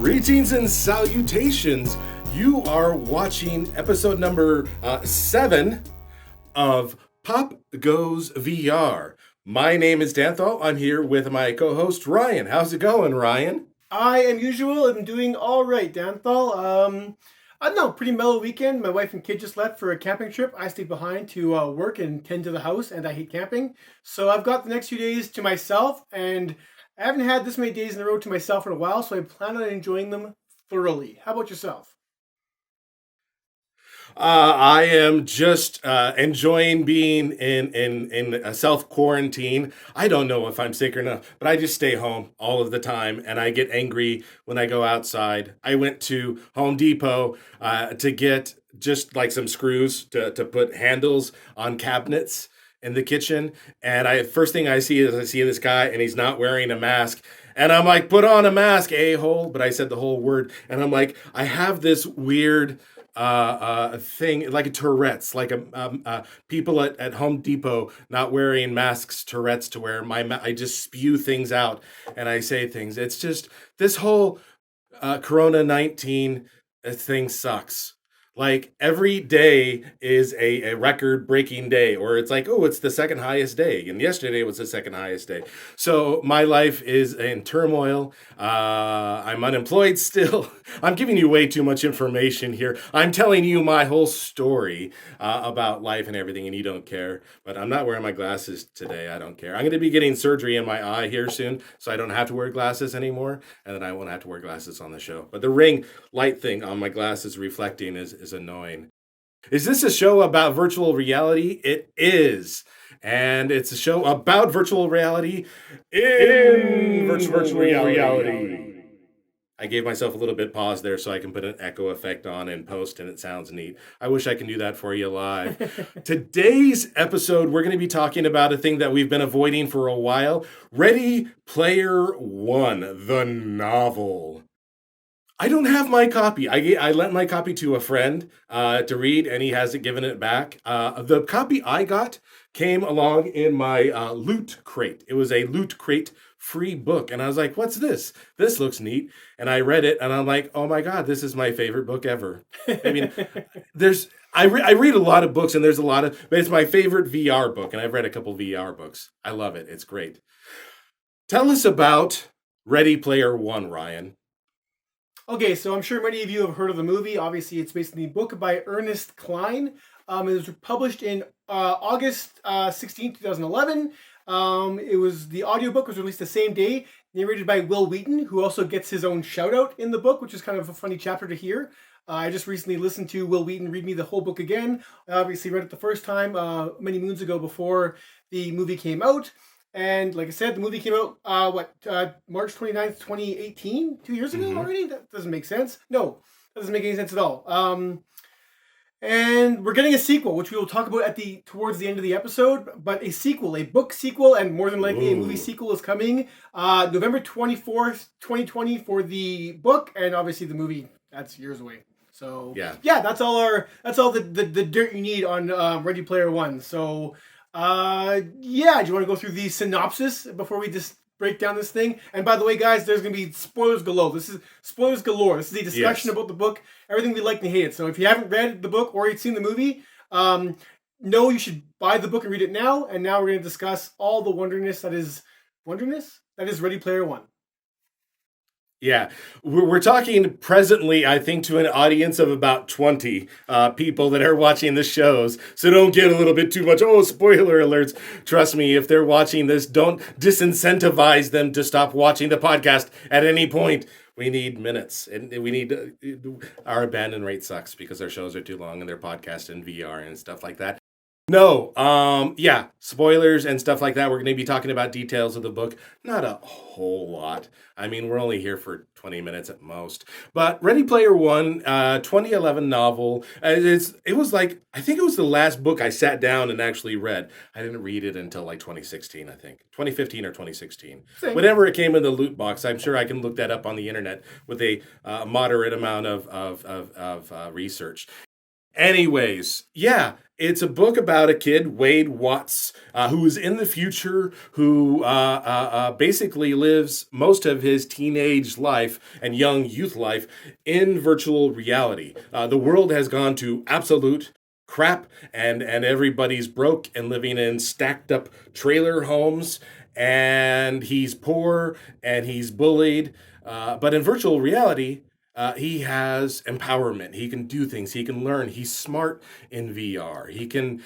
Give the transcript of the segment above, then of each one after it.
Greetings and salutations. You are watching episode number 7 of PopGoesVR. My name is Danthol. I'm here with my co-host Ryan. How's it going, Ryan? I am doing all right, Danthol. I don't know, pretty mellow weekend. My wife and kid just left for a camping trip. I stayed behind to work and tend to the house, and I hate camping. So I've got the next few days to myself, and I haven't had this many days in a row to myself in a while, so I plan on enjoying them thoroughly. How about yourself? I am just enjoying being in a self-quarantine. I don't know if I'm sick or not, but I just stay home all of the time, and I get angry when I go outside. I went to Home Depot to get just like some screws to put handles on cabinets in the kitchen, and first thing I see this guy, and he's not wearing a mask. And I'm like, put on a mask, a-hole. But I said the whole word. And I'm like, I have this weird thing, like a Tourette's, like people at Home Depot not wearing masks, Tourette's, to where I just spew things out and I say things. It's just, this whole Corona-19 thing sucks. Like, every day is a record-breaking day, or it's like, oh, it's the second highest day, and yesterday was the second highest day. So my life is in turmoil. I'm unemployed still. I'm giving you way too much information here. I'm telling you my whole story about life and everything, and you don't care. But I'm not wearing my glasses today. I don't care. I'm going to be getting surgery in my eye here soon, so I don't have to wear glasses anymore, and then I won't have to wear glasses on the show. But the ring light thing on my glasses reflecting is annoying. Is this a show about virtual reality? It is. And it's a show about virtual reality in virtual reality. I gave myself a little bit pause there so I can put an echo effect on in post, and it sounds neat. I wish I can do that for you live. Today's episode, we're going to be talking about a thing that we've been avoiding for a while. Ready Player One, the novel. I don't have my copy. I lent my copy to a friend to read, and he hasn't given it back. The copy I got came along in my Loot Crate. It was a Loot Crate free book, and I was like, what's this? This looks neat. And I read it, and I'm like, oh my God, this is my favorite book ever. I mean, I read a lot of books, and there's a lot of, but it's my favorite VR book, and I've read a couple VR books. I love it. It's great. Tell us about Ready Player One, Ryan. Okay, so I'm sure many of you have heard of the movie. Obviously, it's based on the book by Ernest Cline. It was published in August 16, 2011. The audiobook was released the same day, narrated by Will Wheaton, who also gets his own shout out in the book, which is kind of a funny chapter to hear. I just recently listened to Will Wheaton read me the whole book again. I obviously read it the first time many moons ago before the movie came out. And like I said, the movie came out, March 29th, 2018? 2 years ago already? That doesn't make sense. No, that doesn't make any sense at all. And we're getting a sequel, which we will talk about towards the end of the episode. But a book sequel, and more than likely a movie sequel is coming November 24th, 2020 for the book, and obviously the movie, that's years away. So yeah, that's all the dirt you need on Ready Player One. So do you want to go through the synopsis before we just break down this thing? And by the way, guys, there's going to be spoilers galore. This is spoilers galore. This is a discussion about the book, everything we like and hate it. So if you haven't read the book or you've seen the movie, no, you should buy the book and read it now. And now we're going to discuss all the wonderness that is Ready Player One. Yeah, we're talking presently, I think, to an audience of about 20 people that are watching the shows. So don't get a little bit too much, spoiler alerts. Trust me, if they're watching this, don't disincentivize them to stop watching the podcast at any point. We need minutes, and we need our abandon rate sucks because our shows are too long and they're podcast and VR and stuff like that. No, spoilers and stuff like that. We're going to be talking about details of the book. Not a whole lot. I mean, we're only here for 20 minutes at most. But Ready Player One, 2011 novel. It was like, I think it was the last book I sat down and actually read. I didn't read it until like 2016, I think. 2015 or 2016. Same. Whenever it came in the loot box, I'm sure I can look that up on the internet with a moderate amount of research. Anyways, yeah, it's a book about a kid, Wade Watts, who is in the future, who basically lives most of his teenage life and young youth life in virtual reality. The world has gone to absolute crap, and everybody's broke and living in stacked up trailer homes, and he's poor and he's bullied. But in virtual reality, he has empowerment. He can do things. He can learn. He's smart in VR. He can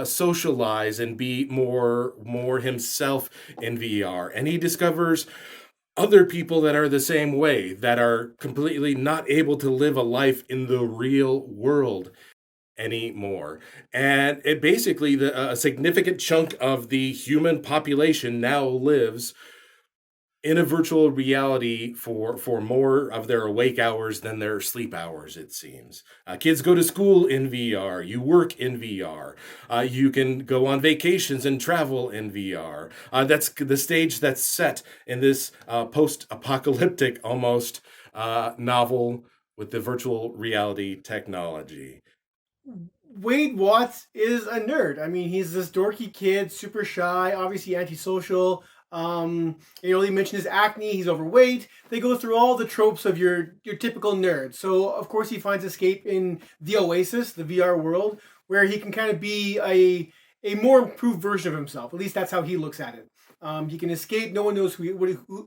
socialize and be more himself in VR. And he discovers other people that are the same way, that are completely not able to live a life in the real world anymore. And it basically, a significant chunk of the human population now lives in a virtual reality for more of their awake hours than their sleep hours, it seems. Kids go to school in VR. You work in VR. You can go on vacations and travel in VR. That's the stage that's set in this post-apocalyptic almost novel with the virtual reality technology. Wade Watts is a nerd. I mean, he's this dorky kid, super shy, obviously antisocial. He mentioned his acne. He's overweight. They go through all the tropes of your typical nerd. So of course he finds escape in the Oasis, the VR world, where he can kind of be a more improved version of himself. At least that's how he looks at it. He can escape. No one knows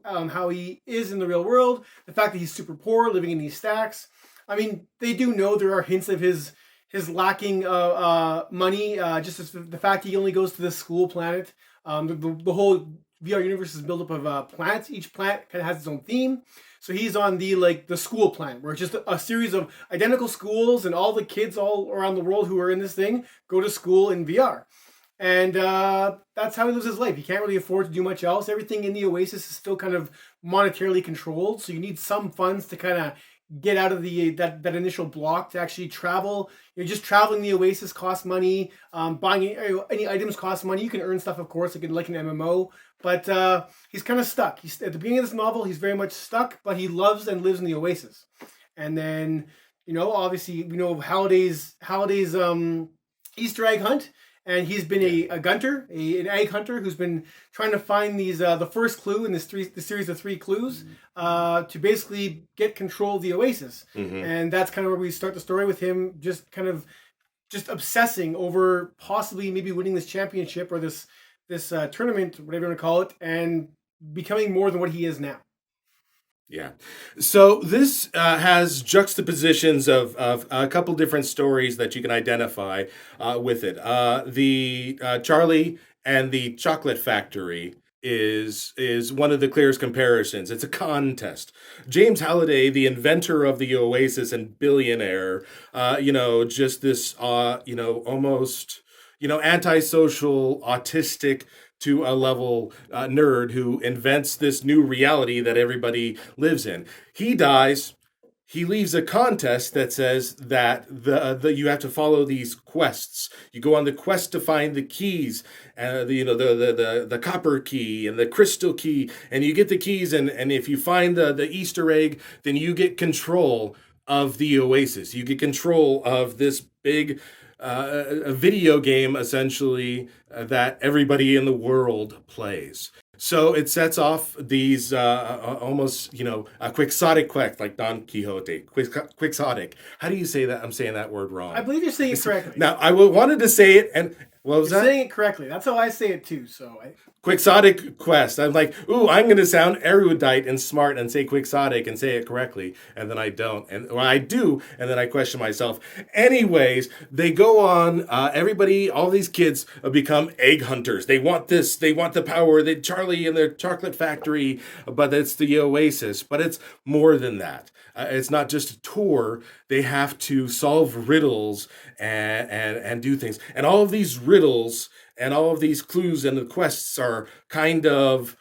how he is in the real world. The fact that he's super poor, living in these stacks. I mean, they do know there are hints of his lacking money. Just as the fact he only goes to the school planet. The whole VR universe is built up of planets. Each planet kind of has its own theme. So he's on the school planet, where it's just a series of identical schools, and all the kids all around the world who are in this thing go to school in VR. And that's how he lives his life. He can't really afford to do much else. Everything in the Oasis is still kind of monetarily controlled, so you need some funds to kind of get out of that initial block to actually travel. Just traveling the Oasis costs money. Buying any items costs money. You can earn stuff, of course, like an MMO. But he's kind of stuck. He's at the beginning of this novel. He's very much stuck, but he loves and lives in the Oasis. And then, obviously, we know Halliday's Easter egg hunt. And he's been a gunter, an egg hunter, who's been trying to find the first clue in the series of 3 clues to basically get control of the Oasis. Mm-hmm. And that's kind of where we start the story, with him just obsessing over possibly maybe winning this championship or this tournament, whatever you want to call it, and becoming more than what he is now. Yeah. So this has juxtapositions of a couple different stories that you can identify with it. The Charlie and the Chocolate Factory is one of the clearest comparisons. It's a contest. James Halliday, the inventor of the Oasis and billionaire, just this, almost, antisocial, autistic, to a level nerd who invents this new reality that everybody lives in. He dies. He leaves a contest that says that you have to follow these quests. You go on the quest to find the keys, the copper key and the crystal key, and you get the keys. And if you find the Easter egg, then you get control of the Oasis. You get control of this big a video game, essentially, that everybody in the world plays. So it sets off these almost, a quixotic quest, like Don Quixote. Quixotic. How do you say that? I'm saying that word wrong. I believe you're saying it correctly. Now, I wanted to say it, and what was you're that? Saying it correctly. That's how I say it too. So Quixotic quest. I'm like, ooh, I'm going to sound erudite and smart and say quixotic and say it correctly. And then I don't. And when I do, and then I question myself. Anyways, they go on. Everybody, all these kids become egg hunters. They want this. They want the power. They Charlie and their chocolate factory, but it's the Oasis. But it's more than that. It's not just a tour. They have to solve riddles and do things. And all of these riddles and all of these clues and the quests are kind of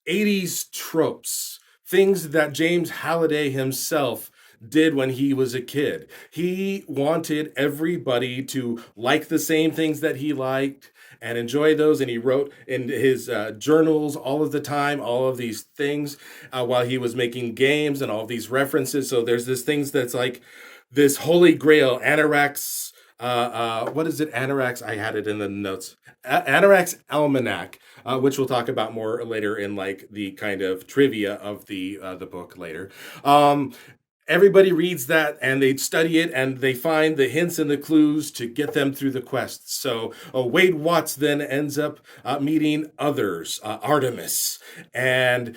80s tropes, things that James Halliday himself did when he was a kid. He wanted everybody to like the same things that he liked and enjoy those. And he wrote in his journals all of the time, all of these things while he was making games and all of these references. So there's this things that's like this holy grail, Anorak's. What is it? Anorak's. I had it in the notes. Anorak's Almanac, which we'll talk about more later in like the kind of trivia of the book later. Everybody reads that and they study it and they find the hints and the clues to get them through the quests. So Wade Watts then ends up meeting others, Artemis, and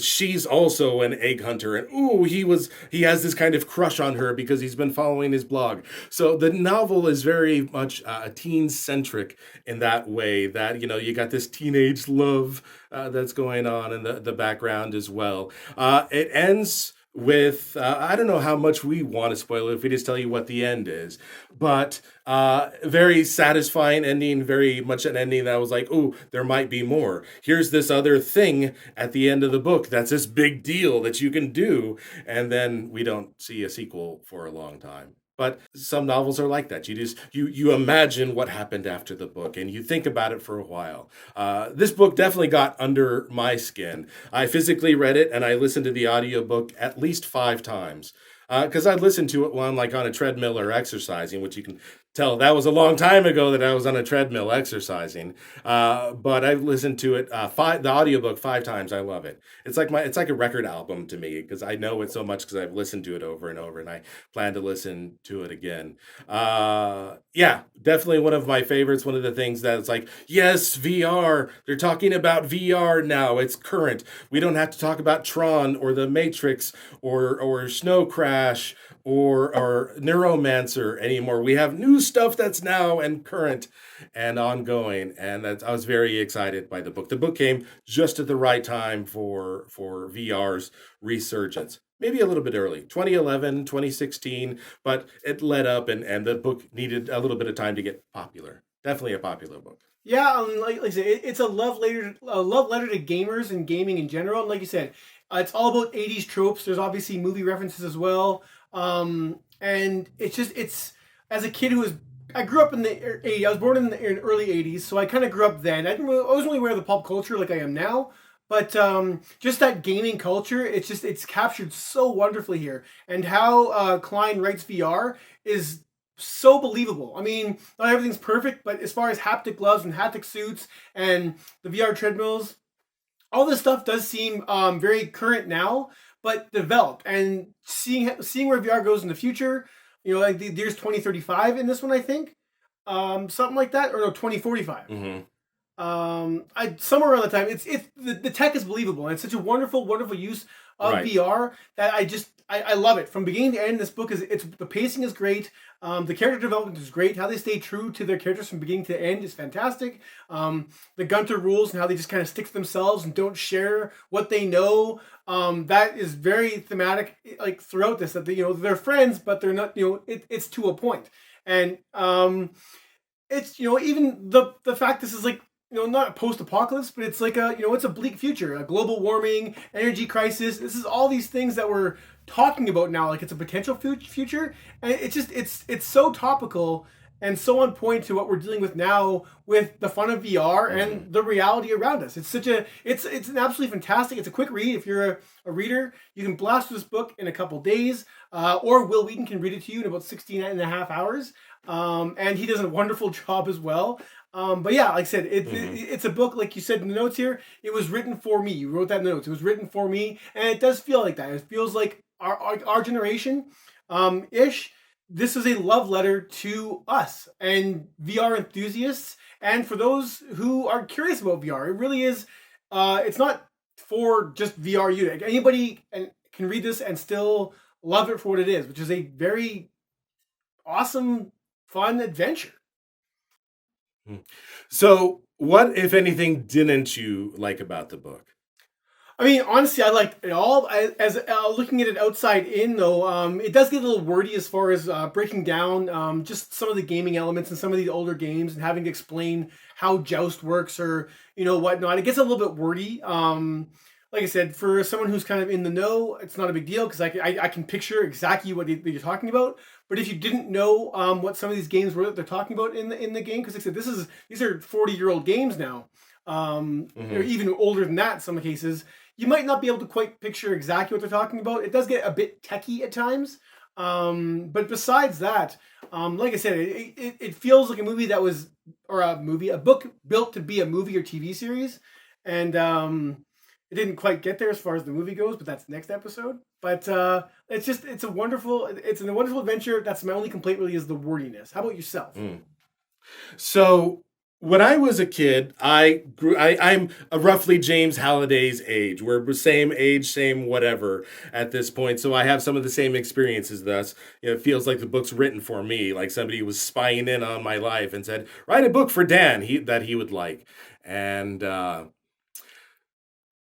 she's also an egg hunter, and he has this kind of crush on her because he's been following his blog. So the novel is very much teen centric in that way, that you got this teenage love that's going on in the background as well. It ends with I don't know how much we want to spoil it if we just tell you what the end is, but very satisfying ending, very much an ending that was like, oh, there might be more. Here's this other thing at the end of the book that's this big deal that you can do, and then we don't see a sequel for a long time. But some novels are like that. You imagine what happened after the book and you think about it for a while. This book definitely got under my skin. I physically read it and I listened to the audiobook at least 5 times. Because I listened to it when I'm like on a treadmill or exercising, which you can tell that was a long time ago that I was on a treadmill exercising. But I've listened to it the audiobook 5 times. I love it. It's like a record album to me because I know it so much because I've listened to it over and over, and I plan to listen to it again. Yeah, definitely one of my favorites. One of the things that it's like, yes, VR. They're talking about VR now. It's current. We don't have to talk about Tron or the Matrix or Snow Crash or Neuromancer anymore. We have new stuff that's now and current and ongoing, and I was very excited by the book. The book came just at the right time for VR's resurgence. Maybe a little bit early, 2011, 2016, but it led up, and the book needed a little bit of time to get popular. Definitely a popular book. Yeah, like I said, it's a love letter to gamers and gaming in general. And like you said, it's all about 80s tropes. There's obviously movie references as well. And it's as a kid I grew up in the 80s. I was born in the early 80s, so I kind of grew up then. I wasn't really aware of the pop culture like I am now. But just that gaming culture, it's captured so wonderfully here. And how Klein writes VR is so believable. I mean, not everything's perfect, but as far as haptic gloves and haptic suits and the VR treadmills, all this stuff does seem very current now, but developed. And seeing where VR goes in the future, like the year's 2035 in this one, I think, something like that, or no, 2045. Mm-hmm. Somewhere around the time, it's the tech is believable, and it's such a wonderful use of VR that I love it from beginning to end. This book the pacing is great. The character development is great. How they stay true to their characters from beginning to end is fantastic. The Gunter rules and how they just kind of stick to themselves and don't share what they know. That is very thematic, like throughout this. That they're friends, but they're not. It's to a point, and it's even the fact this is like. Not post-apocalypse, but it's like it's a bleak future, a global warming, energy crisis. This is all these things that we're talking about now, like it's a potential future, and it's so topical and so on point to what we're dealing with now with the fun of VR and the reality around us. It's an absolutely fantastic. It's a quick read. If you're a reader, you can blast through this book in a couple days, or Will Wheaton can read it to you in about 16 and a half hours, and he does a wonderful job as well. But yeah, like I said, it's a book, like you said in the notes here, it was written for me. You wrote that in the notes. It was written for me, and it does feel like that. It feels like our generation, ish. This is a love letter to us and VR enthusiasts, and for those who are curious about VR. It really is. It's not for just VR unit. Anybody can read this and still love it for what it is, which is a very awesome, fun adventure. So, what, if anything, didn't you like about the book? I mean, honestly, I liked it all. As looking at it outside in, though, it does get a little wordy as far as breaking down just some of the gaming elements in some of these older games and having to explain how Joust works or whatnot. It gets a little bit wordy. like I said, for someone who's kind of in the know, it's not a big deal because I can picture exactly what you're talking about. But if you didn't know what some of these games were that they're talking about in the game, because like I said, these are 40-year-old games now, or even older than that in some cases, you might not be able to quite picture exactly what they're talking about. It does get a bit techie at times. But besides that, like I said, it feels like a movie that was, or a book built to be a movie or TV series. And it didn't quite get there as far as the movie goes, but that's next episode. But it's a wonderful adventure. That's my only complaint really is the wordiness. How about yourself? So when I was a kid, I'm a roughly James Halliday's age. We're the same age, same whatever at this point. So I have some of the same experiences. Thus, it feels like the book's written for me. Like somebody was spying in on my life and said, "Write a book for Dan that he would like." And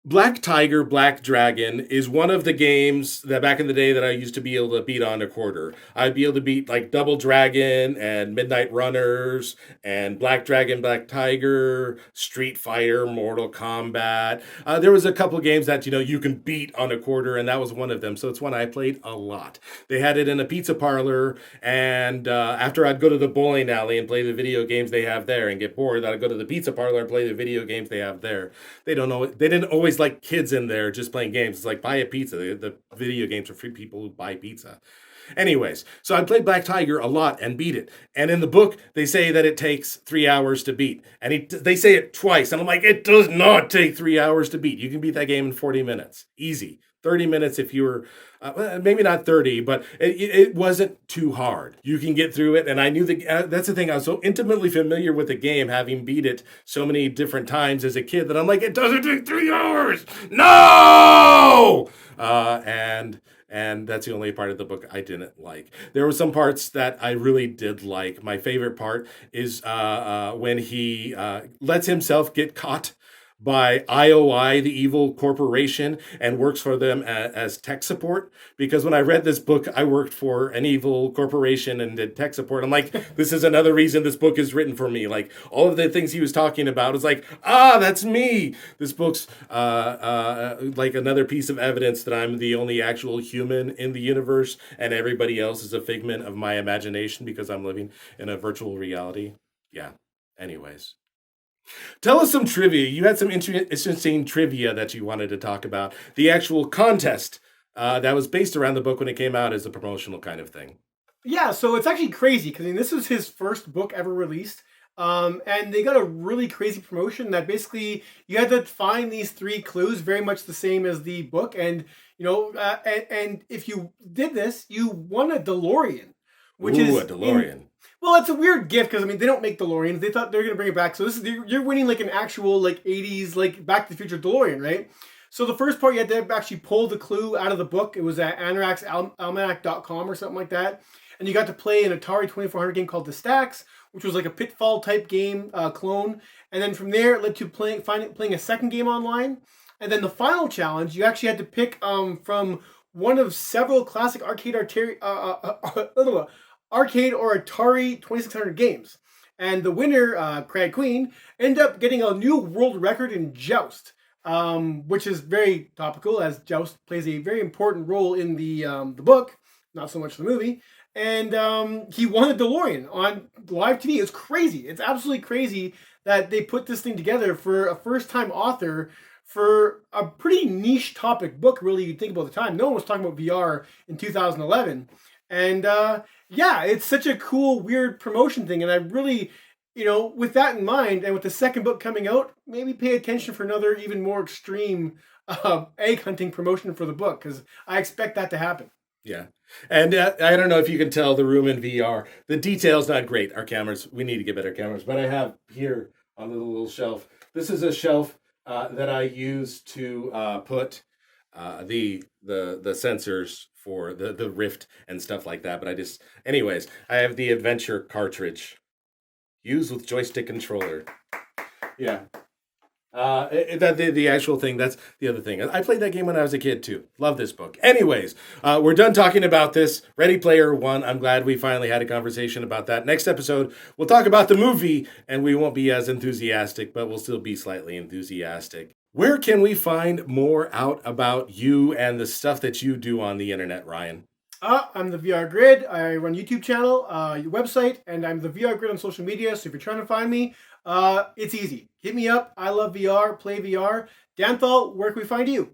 Black Tiger, Black Dragon is one of the games that back in the day that I used to be able to beat on a quarter. I'd be able to beat like Double Dragon and Midnight Runners and Black Dragon, Black Tiger, Street Fighter, Mortal Kombat. There was a couple games that, you can beat on a quarter, and that was one of them. So it's one I played a lot. They had it in a pizza parlor, and after I'd go to the bowling alley and play the video games they have there and get bored, I'd go to the pizza parlor and play the video games they have there. They didn't always like kids in there just playing games. It's like buy a pizza. The video games are for people who buy pizza. Anyways, so I played Black Tiger a lot and beat it. And in the book, they say that it takes 3 hours to beat. And they say it twice. And I'm like, it does not take 3 hours to beat. You can beat that game in 40 minutes. Easy. 30 minutes if you were, maybe not 30, but it wasn't too hard. You can get through it. And I knew that's the thing. I was so intimately familiar with the game, having beat it so many different times as a kid, that I'm like, it doesn't take 3 hours. No! And that's the only part of the book I didn't like. There were some parts that I really did like. My favorite part is when he lets himself get caught by IOI, the evil corporation, and works for them as tech support. Because when I read this book, I worked for an evil corporation and did tech support. I'm like, this is another reason this book is written for me. Like, all of the things he was talking about was like, that's me. This book's like another piece of evidence that I'm the only actual human in the universe, and everybody else is a figment of my imagination because I'm living in a virtual reality. Yeah. Anyways. Tell us some trivia. You had some interesting trivia that you wanted to talk about. The actual contest that was based around the book when it came out as a promotional kind of thing. Yeah, so it's actually crazy because this was his first book ever released. And they got a really crazy promotion that basically you had to find these 3 clues, very much the same as the book. And, and if you did this, you won a DeLorean. Which is a DeLorean. Well, it's a weird gift because they don't make DeLoreans. They thought they were gonna bring it back. So you're winning like an actual like 80s like Back to the Future DeLorean, right? So the first part you had to actually pull the clue out of the book. It was at anoraksalmanac.com or something like that, and you got to play an Atari 2400 game called The Stacks, which was like a Pitfall type game clone. And then from there it led to playing a second game online. And then the final challenge, you actually had to pick from one of several classic arcade or Atari 2600 games. And the winner, Craig Queen, ended up getting a new world record in Joust, which is very topical as Joust plays a very important role in the book, not so much the movie. And he won a DeLorean on live TV. It's crazy. It's absolutely crazy that they put this thing together for a first-time author for a pretty niche topic book, really, you think about the time. No one was talking about VR in 2011. And yeah, it's such a cool, weird promotion thing. And I really, with that in mind, and with the second book coming out, maybe pay attention for another even more extreme egg hunting promotion for the book, because I expect that to happen. Yeah. And I don't know if you can tell the room in VR. The detail's not great. Our cameras, we need to get better cameras. But I have here on the little shelf. This is a shelf that I use to put the sensors for the Rift and stuff like that. But anyways, I have the Adventure cartridge. Used with joystick controller. Yeah. The actual thing, that's the other thing. I played that game when I was a kid too. Love this book. Anyways, we're done talking about this. Ready Player One. I'm glad we finally had a conversation about that. Next episode, we'll talk about the movie, and we won't be as enthusiastic, but we'll still be slightly enthusiastic. Where can we find more out about you and the stuff that you do on the internet, Ryan? I'm the VR Grid. I run a YouTube channel, your website, and I'm the VR Grid on social media. So if you're trying to find me, it's easy. Hit me up. I love VR, play VR. Danthol, where can we find you?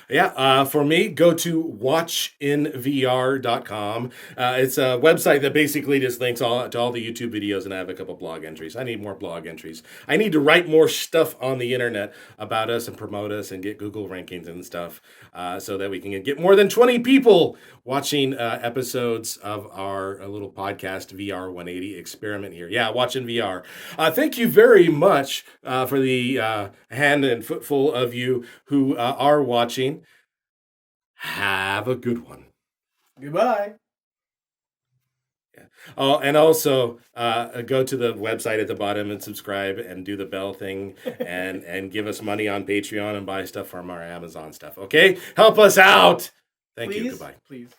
Yeah, for me, go to watchinvr.com. It's a website that basically just links to all the YouTube videos, and I have a couple blog entries. I need more blog entries. I need to write more stuff on the internet about us and promote us and get Google rankings and stuff so that we can get more than 20 people watching episodes of our little podcast VR180 experiment here. Yeah, watching VR. Thank you very much for the hand and footful of you who are watching. Have a good one. Goodbye. Yeah. Oh, and also go to the website at the bottom and subscribe and do the bell thing and give us money on Patreon and buy stuff from our Amazon stuff. Okay, help us out. Thank you. Goodbye. Please.